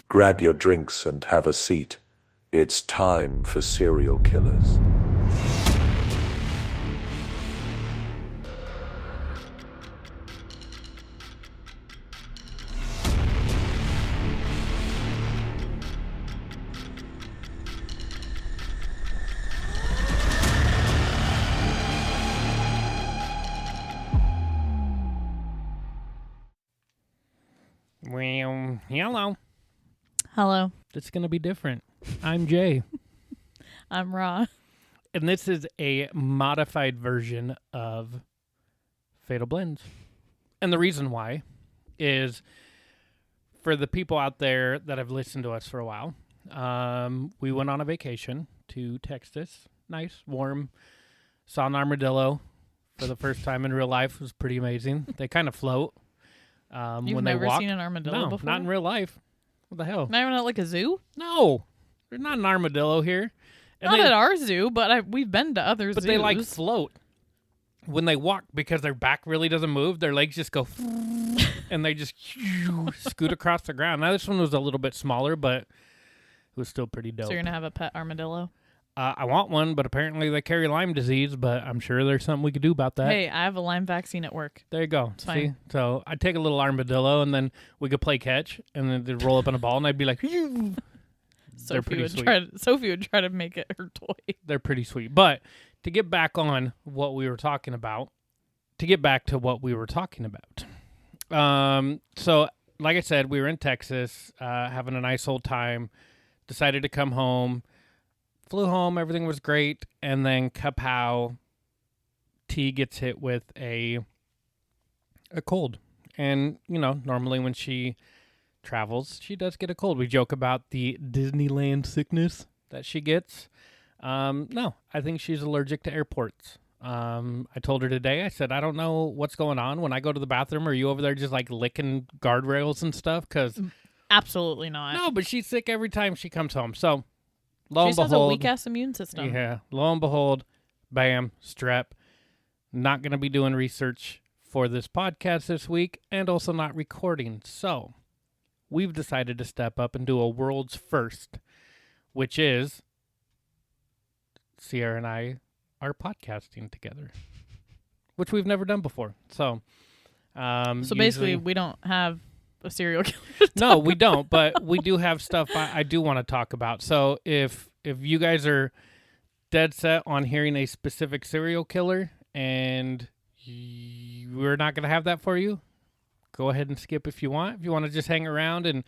Grab your drinks and have a seat. It's time for serial killers. Well, hello. Hello, It's going to be different. I'm Jay, I'm Raw. and this is a modified version of Fatal Blends. And the reason why is for the people out there that have listened to us for a while, we went on a vacation to Texas. Nice, warm. Saw an armadillo for the first time in real life. It was pretty amazing. They kind of float You've when never they walk. seen an armadillo No, before? not in real life. What the hell? Not even at like a zoo? No, there's not an armadillo here. And Not they- at our zoo, but we've been to other But zoos. they like float when they walk because their back really doesn't move. Their legs just go and they just scoot across the ground. Now this one was a little bit smaller, but it was still pretty dope. So you're gonna have a pet armadillo? I want one, but apparently they carry Lyme disease. But I'm sure there's something we could do about that. Hey, I have a Lyme vaccine at work. There you go. It's See, fine. so I'd take a little armadillo and then we could play catch and then they'd roll up in a ball and I'd be like, They're pretty sweet. Sophie would try to make it her toy. They're pretty sweet. But to get back on what we were talking about, so like I said, we were in Texas, having a nice old time, decided to come home, flew home, everything was great, and then kapow, T gets hit with a cold. And, you know, normally when she travels, she does get a cold. We joke about the Disneyland sickness that she gets. No, I think she's allergic to airports. I told her today, I said, I don't know what's going on. When I go to the bathroom, are you over there just like licking guardrails and stuff? Because Absolutely not. no, but she's sick every time she comes home. So lo She and just has a behold, weak ass immune system. yeah, lo and behold, bam, strep. Not going to be doing research for this podcast this week and also not recording. So we've decided to step up and do a world's first, which is Sierra and I are podcasting together, which we've never done before. So, So basically, usually- we don't have a serial killer. no, we don't, but we do have stuff I do want to talk about. So if you guys are dead set on hearing a specific serial killer and we're not going to have that for you, go ahead and skip if you want. If you want to just hang around and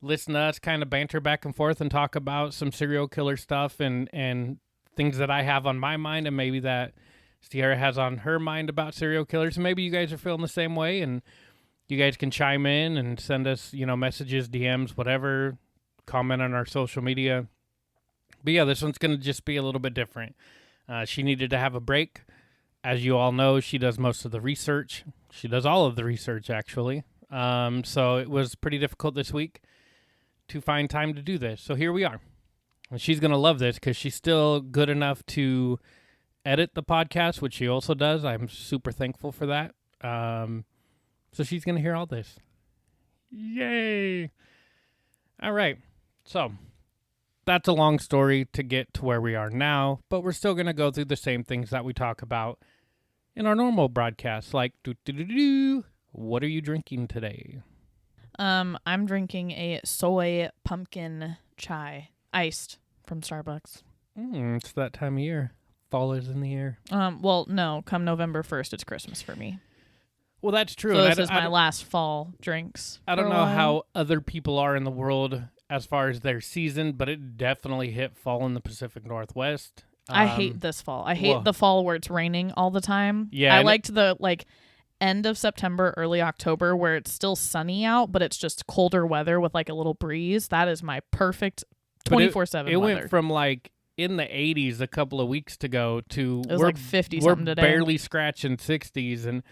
listen to us kind of banter back and forth and talk about some serial killer stuff and things that I have on my mind and maybe that Sierra has on her mind about serial killers. Maybe you guys are feeling the same way and you guys can chime in and send us, messages, DMs, whatever, comment on our social media. But yeah, this one's going to just be a little bit different. She needed to have a break. As you all know, she does most of the research. She does all of the research, actually. So it was pretty difficult this week to find time to do this. So here we are. And she's going to love this because she's still good enough to edit the podcast, which she also does. I'm super thankful for that. So she's going to hear all this. Yay. All right. So that's a long story to get to where we are now, but we're still going to go through the same things that we talk about in our normal broadcasts, like, what are you drinking today? I'm drinking a soy pumpkin chai, iced from Starbucks. It's that time of year. Fall is in the air. Well, no, come November 1st, it's Christmas for me. Well, that's true. So and this is my last fall drinks. I don't for a know while. how other people are in the world as far as their season, but it definitely hit fall in the Pacific Northwest. I hate this fall. I hate well- the fall where it's raining all the time. Yeah, I and liked the end of September, early October where it's still sunny out, but it's just colder weather with like a little breeze. That is my perfect 24/7 It weather. went from like in the 80s a couple of weeks ago to It was like 50 we're something today. barely scratching 60s, and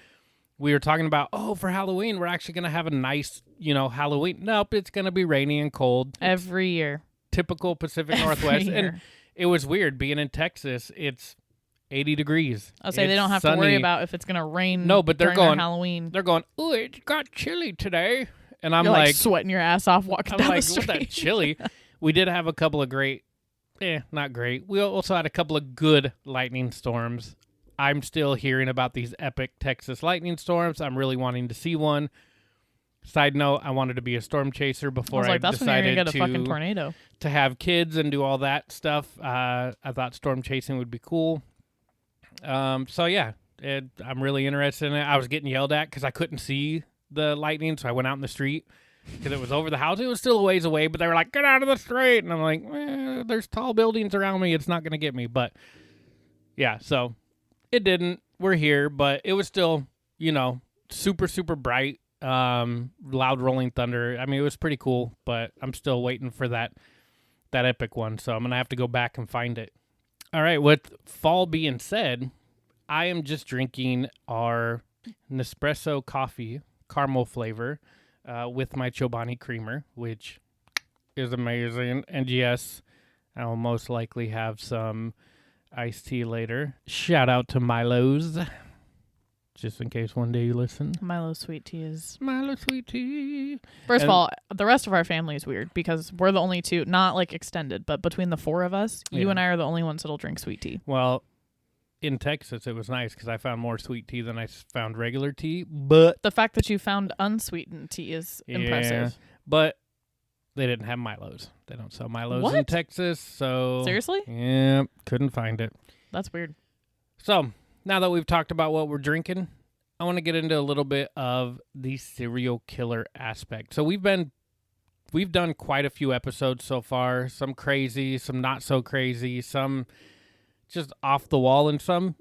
we were talking about, for Halloween we're actually going to have a nice, Halloween. Nope, it's going to be rainy and cold. Every year. Typical Pacific Every Northwest. year. And it was weird being in Texas. It's 80 degrees. I'll say they It's don't have to worry sunny. about if it's going to rain No, but they're during their going- Halloween. They're going, "Ooh, it got chilly today." And I'm You're like like sweating your ass off walking I'm down like, the what's that street. chili? We did have a couple of great, not great. We also had a couple of good lightning storms. I'm still hearing about these epic Texas lightning storms. I'm really wanting to see one. Side note, I wanted to be a storm chaser I before was like, that's when you're decided gonna get a fucking tornado. to have kids and do all that stuff. I thought storm chasing would be cool. So yeah, I'm really interested in it. I was getting yelled at because I couldn't see the lightning, so I went out in the street because it was over the house. It was still a ways away, but they were like, "Get out of the street!" And I'm like, "There's tall buildings around me. It's not gonna get me." But yeah, so it didn't. We're here, but it was still, super super bright. Loud rolling thunder. I mean, it was pretty cool, but I'm still waiting for that epic one. So I'm gonna have to go back and find it. All right. With fall being said, I am just drinking our Nespresso coffee, caramel flavor, with my Chobani creamer, which is amazing. And yes, I'll most likely have some iced tea later. Shout out to Milo's. Just in case one day you listen. Milo sweet tea is... Milo sweet tea. First of all, the rest of our family is weird because we're the only two, not like extended, but between the four of us, you and I are the only ones that'll drink sweet tea. Well, in Texas, it was nice because I found more sweet tea than I found regular tea. But the fact that you found unsweetened tea is impressive. But they didn't have Milos. They don't sell Milos in Texas. So seriously? Yeah, couldn't find it. That's weird. So now that we've talked about what we're drinking, I want to get into a little bit of the serial killer aspect. So we've done quite a few episodes so far. Some crazy, some not so crazy, some just off the wall, and some,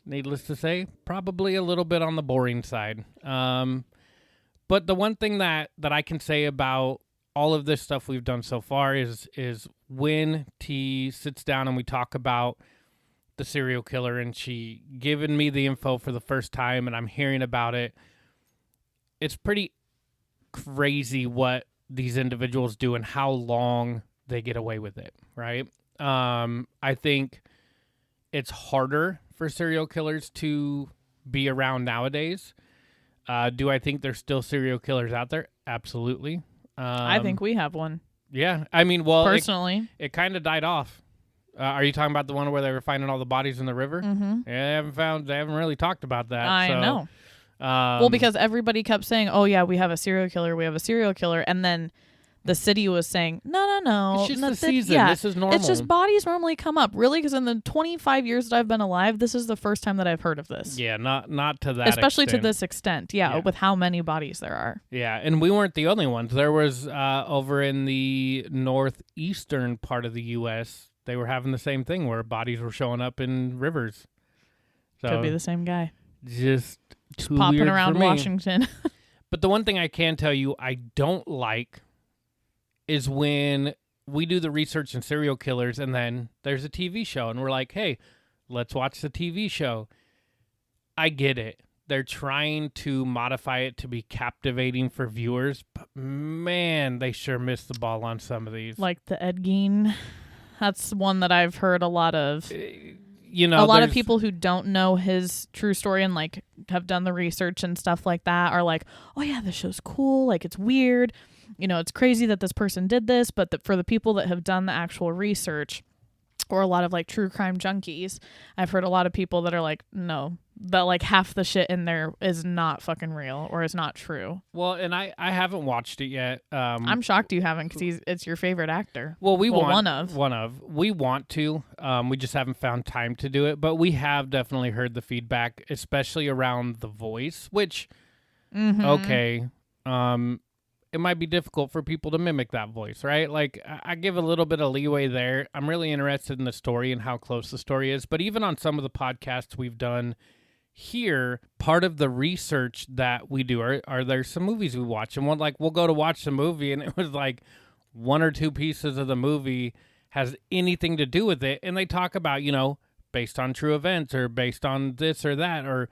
needless to say, probably a little bit on the boring side. But the one thing that I can say about all of this stuff we've done so far is when T sits down and we talk about the serial killer and she given me the info for the first time and I'm hearing about it, it's pretty crazy what these individuals do and how long they get away with it, right? I think it's harder for serial killers to be around nowadays. Do I think there's still serial killers out there? Absolutely. I think we have one. Yeah. I mean, well, personally, it kind of died off. Are you talking about the one where they were finding all the bodies in the river? Mm-hmm. Yeah, they haven't really talked about that. I know. Well, because everybody kept saying, "Oh yeah, we have a serial killer. We have a serial killer," and then the city was saying, "No, it's just no, the season. Yeah, this is normal. It's just bodies normally come up." Really, because in the 25 years that I've been alive, this is the first time that I've heard of this. Yeah, not to that, especially extent. to this extent. Yeah, with how many bodies there are. Yeah, and we weren't the only ones. There was over in the northeastern part of the U.S. They were having the same thing where bodies were showing up in rivers. So could be the same guy. Just popping around Washington. But the one thing I can tell you I don't like is when we do the research in serial killers and then there's a TV show and we're like, hey, let's watch the TV show. I get it. They're trying to modify it to be captivating for viewers, but man, they sure missed the ball on some of these. Like the Ed Gein. That's one that I've heard a lot of. A lot of people who don't know his true story and like have done the research and stuff like that are like, oh yeah, this show's cool. Like it's weird. It's crazy that this person did this. But for the people that have done the actual research or a lot of like true crime junkies, I've heard a lot of people that are like, no, that like half the shit in there is not fucking real or is not true. Well, and I haven't watched it yet. I'm shocked you haven't because it's your favorite actor. Well, we want one of. We want to. We just haven't found time to do it, but we have definitely heard the feedback, especially around the voice, which, okay, it might be difficult for people to mimic that voice, right? Like, I give a little bit of leeway there. I'm really interested in the story and how close the story is, but even on some of the podcasts we've done here, part of the research that we do are there some movies we watch, and we'll go to watch the movie and it was like one or two pieces of the movie has anything to do with it, and they talk about, based on true events or based on this or that, or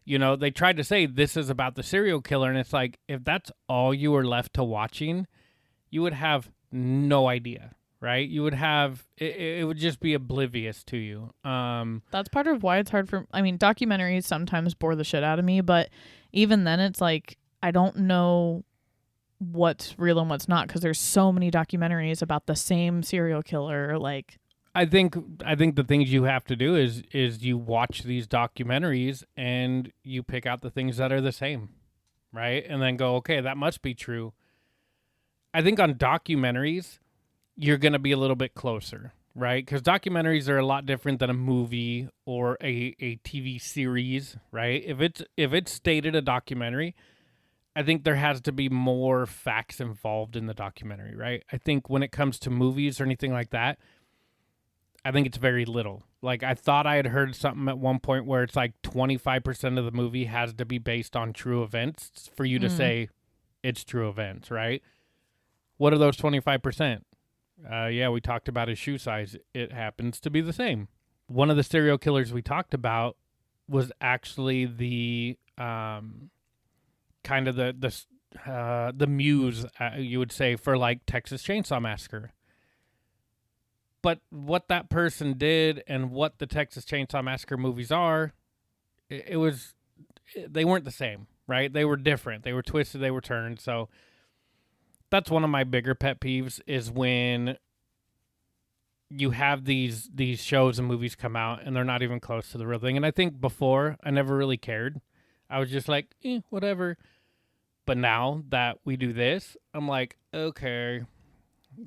they tried to say this is about the serial killer, and it's like, if that's all you were left to watching, you would have no idea. Right? You would have, it would just be oblivious to you. That's part of why it's hard documentaries sometimes bore the shit out of me, but even then it's like, I don't know what's real and what's not, because there's so many documentaries about the same serial killer. Like, I think the things you have to do is you watch these documentaries and you pick out the things that are the same, right? And then go, okay, that must be true. I think on documentaries, you're going to be a little bit closer, right? Because documentaries are a lot different than a movie or a TV series, right? If it's stated a documentary, I think there has to be more facts involved in the documentary, right? I think when it comes to movies or anything like that, I think it's very little. Like, I thought I had heard something at one point where it's like 25% of the movie has to be based on true events for you to say it's true events, right? What are those 25%? Yeah, we talked about his shoe size. It happens to be the same. One of the serial killers we talked about was actually the kind of the muse, you would say, for like Texas Chainsaw Massacre. But what that person did and what the Texas Chainsaw Massacre movies are, they weren't the same, right? They were different. They were twisted. They were turned. So that's one of my bigger pet peeves is when you have these shows and movies come out and they're not even close to the real thing. And I think before I never really cared. I was just like, whatever. But now that we do this, I'm like, okay,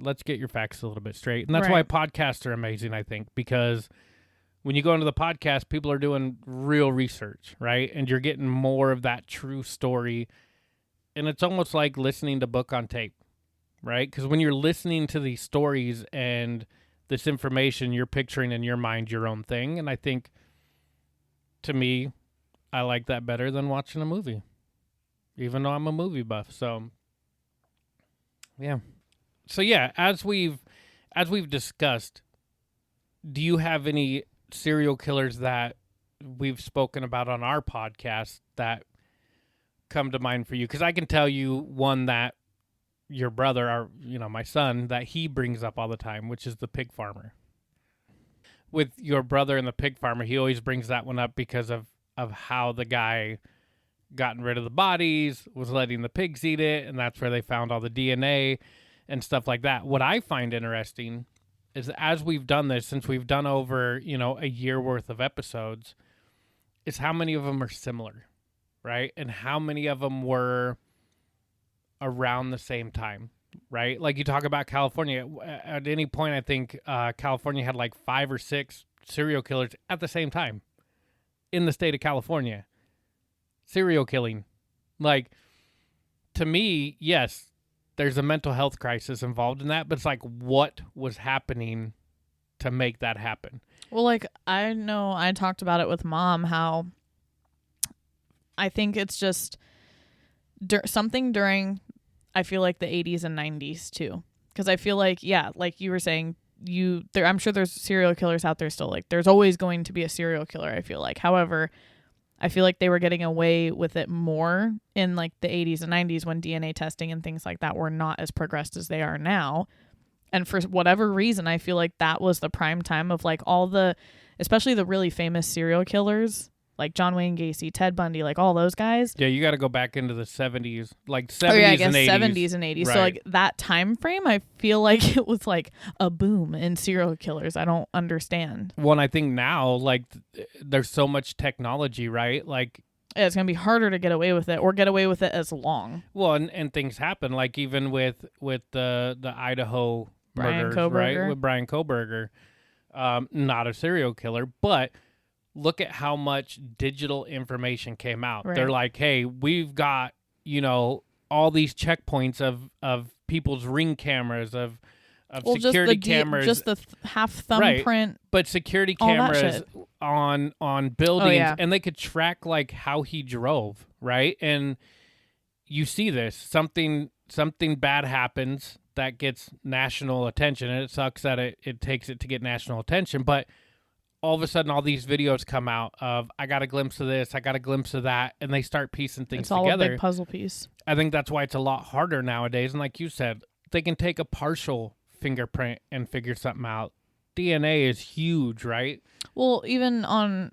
let's get your facts a little bit straight. And that's why podcasts are amazing, I think, because when you go into the podcast, people are doing real research, right? And you're getting more of that true story. And it's almost like listening to book on tape, right? Because when you're listening to these stories and this information, you're picturing in your mind your own thing. And I think, to me, I like that better than watching a movie, even though I'm a movie buff. So, yeah. So yeah, as we've discussed, do you have any serial killers that we've spoken about on our podcast that come to mind for you? Because I can tell you one that your brother, or my son, that he brings up all the time, which is the pig farmer. With your brother and the pig farmer, he always brings that one up because of how the guy gotten rid of the bodies, was letting the pigs eat it, and that's where they found all the DNA and stuff like that. What I find interesting is as we've done this, since we've done over, a year worth of episodes, is how many of them are similar, right? And how many of them were around the same time, right? Like you talk about California. At any point, I think California had like 5 or 6 serial killers at the same time in the state of California. Serial killing. Like, to me, yes, there's a mental health crisis involved in that, but it's like, what was happening to make that happen? Well, like, I know I talked about it with Mom, how I think it's just something during, I feel like, the 80s and 90s too. Because I feel like, yeah, like you were saying, I'm sure there's serial killers out there still. Like, there's always going to be a serial killer, I feel like. However, I feel like they were getting away with it more in like the 80s and 90s when DNA testing and things like that were not as progressed as they are now. And for whatever reason, I feel like that was the prime time of like especially the really famous serial killers, like John Wayne Gacy, Ted Bundy, like all those guys. Yeah, you got to go back into the 70s, like 70s and 80s. 70s and 80s. Right. So like that time frame, I feel like it was like a boom in serial killers. I don't understand. Well, and I think now, like, there's so much technology, right? Like, it's going to be harder to get away with it or get away with it as long. Well, and things happen, like even with the Idaho murders, right? With Brian Kohberger, not a serial killer, but look at how much digital information came out. Right. They're like, hey, we've got, all these checkpoints of people's Ring cameras, of security cameras. Just the half thumbprint. Right. But security cameras on buildings, and they could track like how he drove, right? And you see this, something bad happens that gets national attention, and it sucks that it takes it to get national attention, but all of a sudden, all these videos come out of, I got a glimpse of this, I got a glimpse of that, and they start piecing things together. It's all a big puzzle piece. I think that's why it's a lot harder nowadays. And like you said, they can take a partial fingerprint and figure something out. DNA is huge, right? Well, even on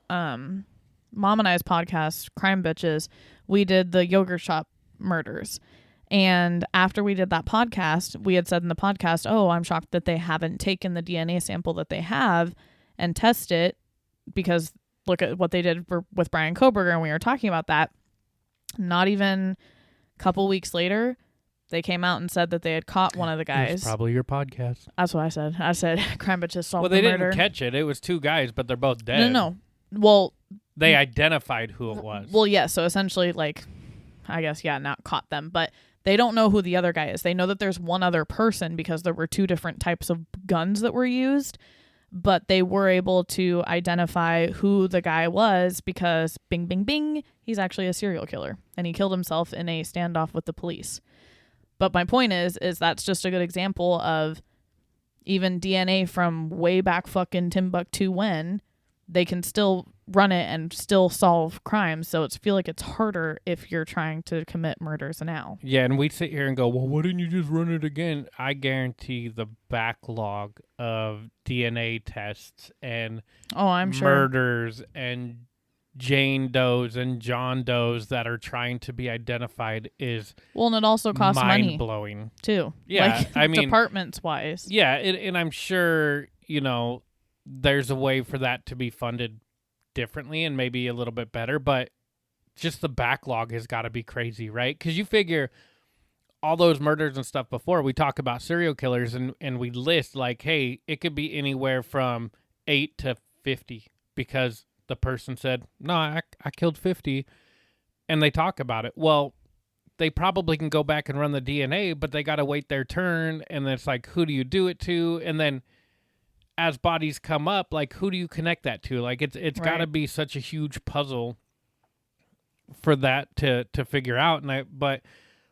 Mom and I's podcast, Crime Bitches, we did the yogurt shop murders. And after we did that podcast, we had said in the podcast, oh, I'm shocked that they haven't taken the DNA sample that they have and test it, because look at what they did with Brian Koberger, and we were talking about that. Not even a couple weeks later, they came out and said that they had caught one of the It guys. was probably your podcast. That's what I said. I said crime bitches solved Well, the they murder. didn't catch it. It was 2 guys, but they're both dead. No. Well, They identified who it was. well, yeah. So essentially, like, I guess, yeah, not caught them, but they don't know who the other guy is. They know that there's one other person because there were 2 different types of guns that were used, but they were able to identify who the guy was because bing, bing, bing, he's actually a serial killer, and he killed himself in a standoff with the police. But my point is that's just a good example of even DNA from way back fucking Timbuktu when they can still run it and still solve crimes. So it's feel like it's harder if you're trying to commit murders now. Yeah, and we sit here and go, well, why didn't you just run it again? I guarantee the backlog of DNA tests and Oh, I'm sure. murders and Jane Does and John Does that are trying to be identified is Well, and it also costs money mind-blowing. too. Yeah, like, I mean, departments wise. Yeah, and I'm sure, there's a way for that to be funded differently and maybe a little bit better, but just the backlog has got to be crazy, right? Because you figure all those murders and stuff before, we talk about serial killers and we list like, hey, it could be anywhere from 8 to 50 because the person said, no, I killed 50, and they talk about it. Well, they probably can go back and run the DNA, but they got to wait their turn, and then it's like, who do you do it to? And then as bodies come up, like, who do you connect that to? Like, it's got to be such a huge puzzle for that to figure out. But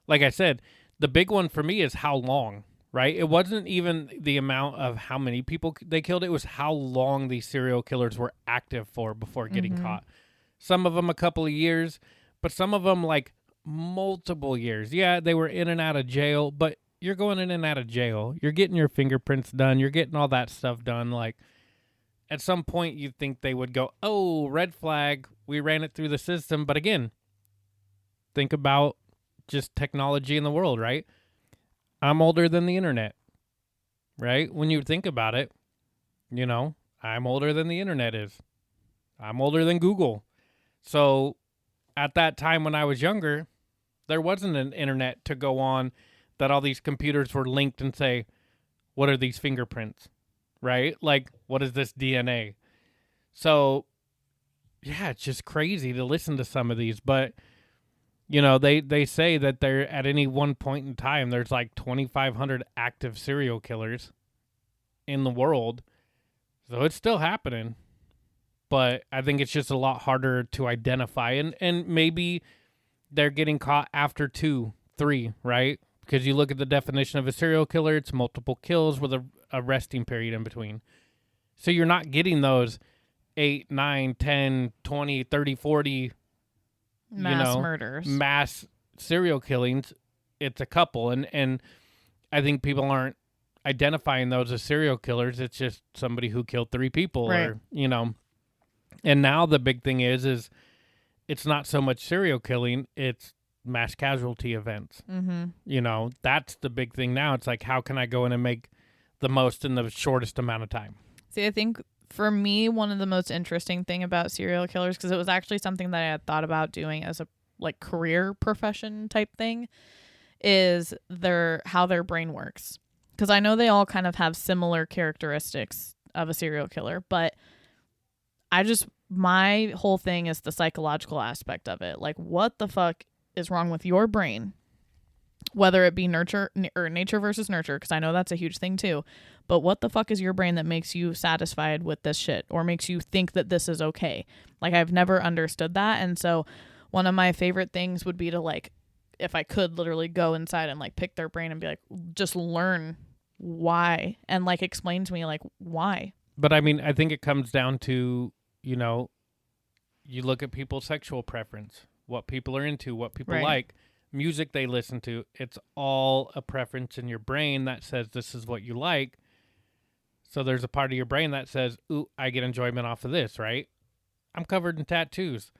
like I said, the big one for me is how long, right? It wasn't even the amount of how many people they killed. It was how long these serial killers were active for before getting caught. Some of them a couple of years, but some of them like multiple years. Yeah, they were in and out of jail, but you're going in and out of jail. You're getting your fingerprints done. You're getting all that stuff done. Like, at some point, you'd think they would go, oh, red flag. We ran it through the system. But again, think about just technology in the world, right? I'm older than the internet, right? When you think about it, I'm older than the internet is. I'm older than Google. So at that time when I was younger, there wasn't an internet to go on that all these computers were linked and say, what are these fingerprints, right? Like, what is this DNA? So, yeah, it's just crazy to listen to some of these. But, they say that they're at any one point in time, there's like 2,500 active serial killers in the world. So it's still happening. But I think it's just a lot harder to identify. And maybe they're getting caught after 2, 3, right? Because you look at the definition of a serial killer, it's multiple kills with a resting period in between. So you're not getting those 8, 9, 10, 20, 30, 40 mass murders. Mass serial killings. It's a couple. And I think people aren't identifying those as serial killers. It's just somebody who killed 3 people. Right. Or, And now the big thing is it's not so much serial killing, it's mass casualty events. Mm-hmm. That's the big thing now. It's like, how can I go in and make the most in the shortest amount of time? See, I think for me, one of the most interesting thing about serial killers, because it was actually something that I had thought about doing as a career profession type thing, is how their brain works. Because I know they all kind of have similar characteristics of a serial killer, but my whole thing is the psychological aspect of it. Like, what the fuck is wrong with your brain? Whether it be nature versus nurture, because I know that's a huge thing too. But what the fuck is your brain that makes you satisfied with this shit or makes you think that this is okay? Like, I've never understood that. And so one of my favorite things would be to, if I could literally go inside and pick their brain and be like, just learn why and explain to me why. But I mean, I think it comes down to, you look at people's sexual preference, what people are into, what people like, music they listen to. It's all a preference in your brain that says this is what you like. So there's a part of your brain that says, ooh, I get enjoyment off of this, right? I'm covered in tattoos.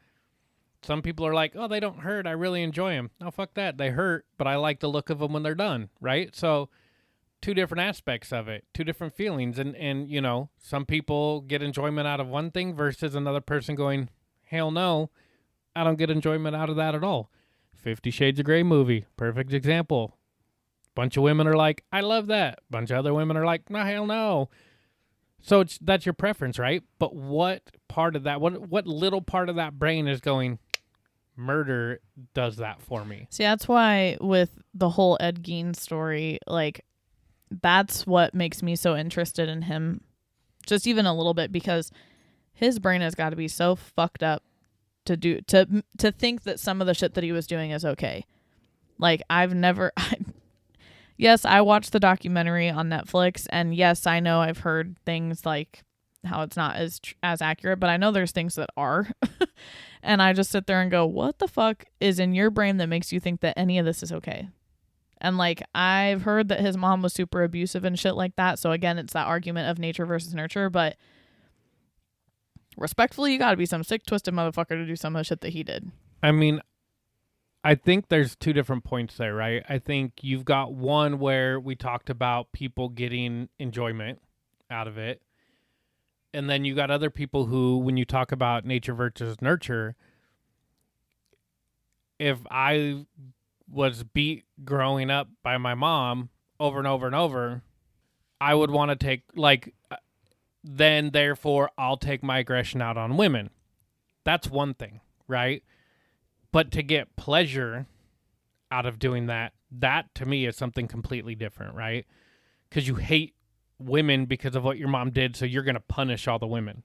Some people are like, oh, they don't hurt. I really enjoy them. Oh, fuck that. They hurt, but I like the look of them when they're done, right? So two different aspects of it, two different feelings. And you know, some people get enjoyment out of one thing versus another person going, hell no, I don't get enjoyment out of that at all. 50 Shades of Grey movie, perfect example. Bunch of women are like, I love that. Bunch of other women are like, no, hell no. So that's your preference, right? But what part of that, what little part of that brain is going, murder does that for me? See, that's why with the whole Ed Gein story, like, that's what makes me so interested in him just even a little bit, because his brain has got to be so fucked up to think that some of the shit that he was doing is okay. Like, yes, I watched the documentary on Netflix, and yes, I know I've heard things like how it's not as accurate, but I know there's things that are. And I just sit there and go, what the fuck is in your brain that makes you think that any of this is okay? And like, I've heard that his mom was super abusive and shit like that. So again, it's that argument of nature versus nurture, but respectfully, you gotta be some sick, twisted motherfucker to do some of the shit that he did. I mean, I think there's two different points there, right? I think you've got one where we talked about people getting enjoyment out of it. And then you got other people who, when you talk about nature versus nurture, if I was beat growing up by my mom over and over and over, I would want to take, like, then therefore I'll take my aggression out on women. That's one thing, right? But to get pleasure out of doing that, that to me is something completely different, right? Because you hate women because of what your mom did, so you're going to punish all the women.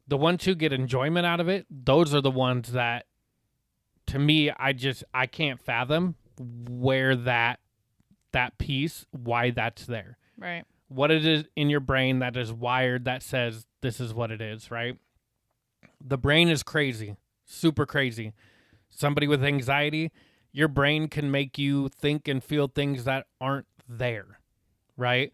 The ones who get enjoyment out of it, those are the ones that, to me, I can't fathom where that piece, why that's there. Right. What it is in your brain that is wired that says this is what it is, right? The brain is crazy, super crazy. Somebody with anxiety, your brain can make you think and feel things that aren't there, right?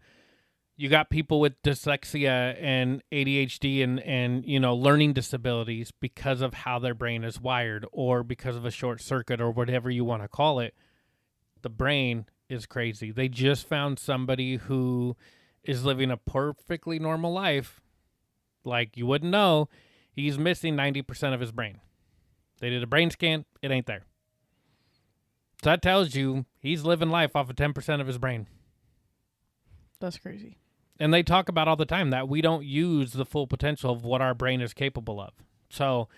You got people with dyslexia and ADHD and you know, learning disabilities because of how their brain is wired, or because of a short circuit, or whatever you want to call it. The brain is crazy. They just found somebody who is living a perfectly normal life. Like, you wouldn't know. He's missing 90% of his brain. They did a brain scan. It ain't there. So that tells you he's living life off of 10% of his brain. That's crazy. And they talk about all the time that we don't use the full potential of what our brain is capable of. So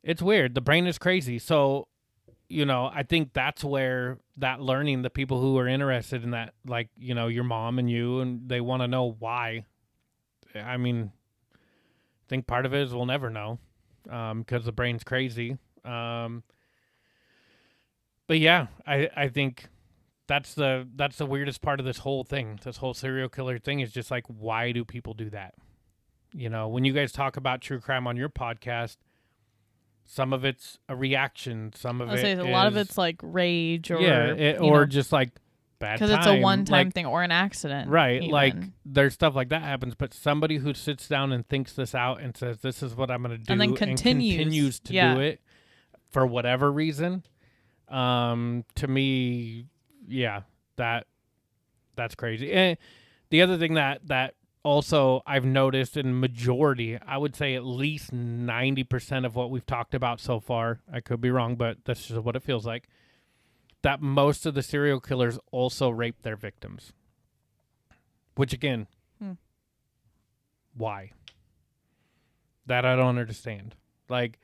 it's weird. The brain is crazy. So, you know, I think that's where that learning, the people who are interested in that, like, you know, your mom and you, and they want to know why. I mean, I think part of it is we'll never know because the brain's crazy. But yeah, I think that's the weirdest part of this whole thing. This whole serial killer thing is just like, why do people do that? You know, when you guys talk about true crime on your podcast, some of it's a reaction. Some of it a lot of it's like rage, or or just like bad time. Because it's a one-time thing or an accident, right? Even. Like, there's stuff like that happens, but somebody who sits down and thinks this out and says, "This is what I'm going to do," and then continues to do it for whatever reason. To me, yeah, that's crazy. And the other thing that also I've noticed in majority, I would say at least 90% of what we've talked about so far, I could be wrong, but that's just what it feels like, that most of the serial killers also rape their victims. Which, again, why? That I don't understand. Like,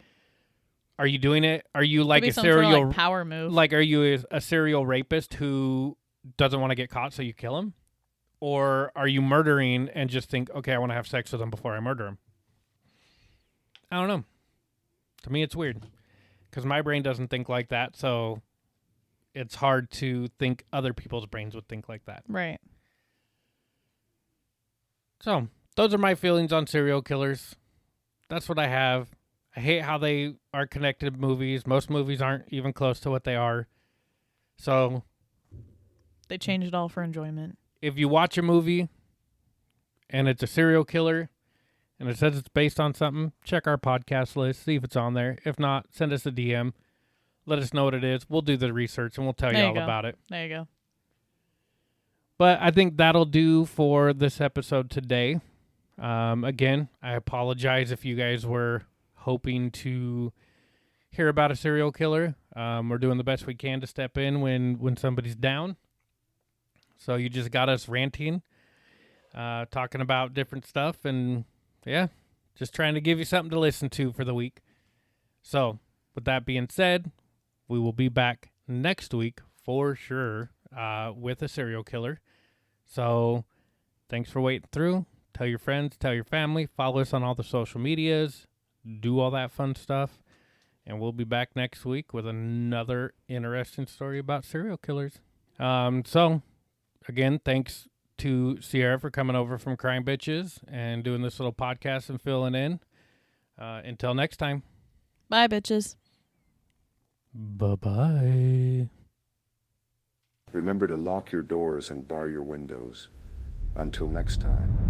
are you doing it? Are you like a serial sort of, like, power move? Like, are you a serial rapist who doesn't want to get caught, so you kill him? Or are you murdering and just think, okay, I want to have sex with him before I murder him? I don't know. To me, it's weird because my brain doesn't think like that, so it's hard to think other people's brains would think like that. Right. So those are my feelings on serial killers. That's what I have. I hate how they are connected to movies. Most movies aren't even close to what they are. So they change it all for enjoyment. If you watch a movie and it's a serial killer and it says it's based on something, check our podcast list, see if it's on there. If not, send us a DM. Let us know what it is. We'll do the research, and we'll tell you There you all go. about it. There you go. But I think that'll do for this episode today. Again, I apologize if you guys were hoping to hear about a serial killer. We're doing the best we can to step in when somebody's down. So you just got us ranting, talking about different stuff, and yeah, just trying to give you something to listen to for the week. So with that being said, we will be back next week for sure with a serial killer. So thanks for waiting through. Tell your friends, tell your family, follow us on all the social medias, do all that fun stuff. And we'll be back next week with another interesting story about serial killers. So, again, thanks to Sierra for coming over from Crime Bitches and doing this little podcast and filling in. Until next time. Bye, bitches. Bye-bye. Remember to lock your doors and bar your windows. Until next time.